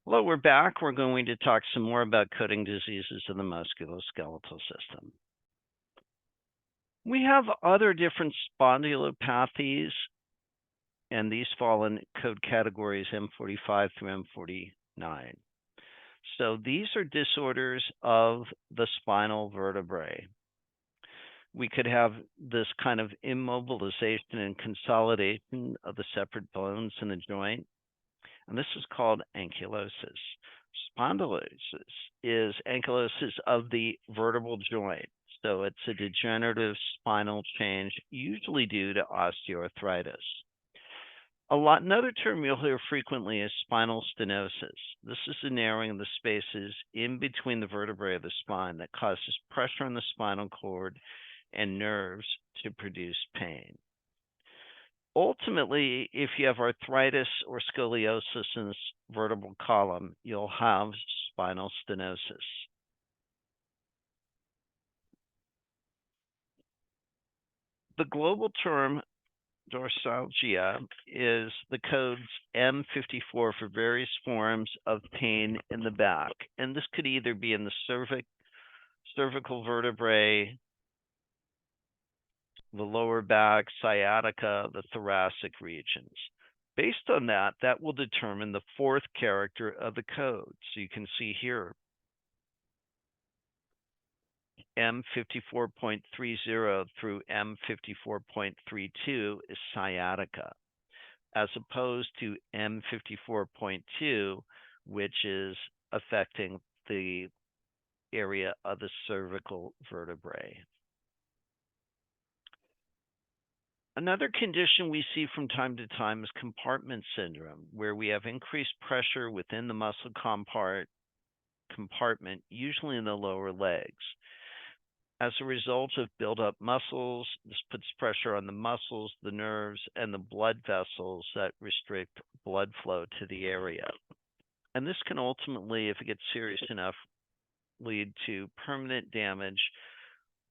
Hello, we're back. We're going to talk some more about coding diseases in the musculoskeletal system. We have other different spondylopathies, and these fall in code categories M45 through M49. So these are disorders of the spinal vertebrae. We could have this kind of immobilization and consolidation of the separate bones in the joint, and this is called ankylosis. Spondylosis is ankylosis of the vertebral joint. So it's a degenerative spinal change, usually due to osteoarthritis. Another term you'll hear frequently is spinal stenosis. This is the narrowing of the spaces in between the vertebrae of the spine that causes pressure on the spinal cord and nerves to produce pain. Ultimately, if you have arthritis or scoliosis in the vertebral column, you'll have spinal stenosis. The global term dorsalgia is the codes M54 for various forms of pain in the back. And this could either be in the cervical vertebrae, the lower back, sciatica, the thoracic regions. Based on that, that will determine the fourth character of the code. So you can see here, M54.30 through M54.32 is sciatica, as opposed to M54.2, which is affecting the area of the cervical vertebrae. Another condition we see from time to time is compartment syndrome, where we have increased pressure within the muscle compartment, usually in the lower legs. As a result of built-up muscles, this puts pressure on the muscles, the nerves, and the blood vessels that restrict blood flow to the area. And this can ultimately, if it gets serious enough, lead to permanent damage,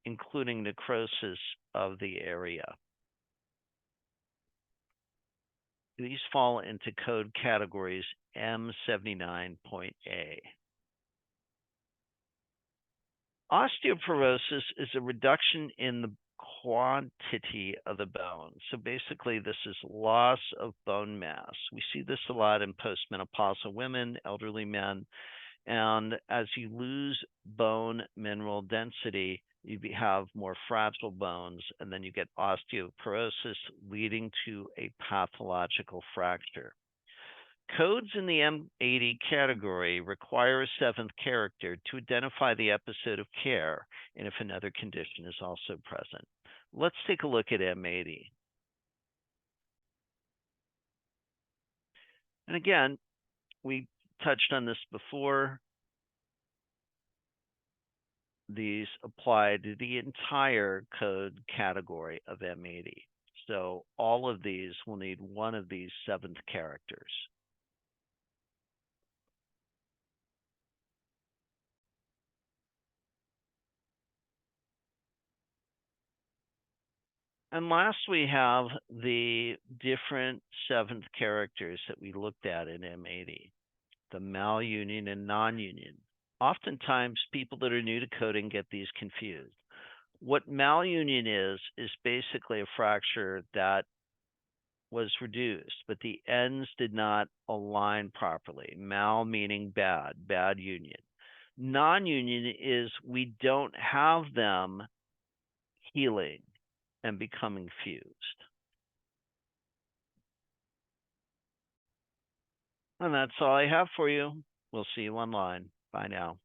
including necrosis of the area. These fall into code categories M79.A. Osteoporosis is a reduction in the quantity of the bone. So basically, this is loss of bone mass. We see this a lot in postmenopausal women, elderly men. And as you lose bone mineral density, you have more fragile bones, and then you get osteoporosis, leading to a pathological fracture. Codes in the M80 category require a seventh character to identify the episode of care and if another condition is also present. Let's take a look at M80. And again, we touched on this before. These apply to the entire code category of M80. So all of these will need one of these seventh characters. And last, we have the different seventh characters that we looked at in M80, the malunion and non-union. Oftentimes, people that are new to coding get these confused. What malunion is basically a fracture that was reduced, but the ends did not align properly. Mal meaning bad, bad union. Non-union is we don't have them healing and becoming fused. And that's all I have for you. We'll see you online. Bye now.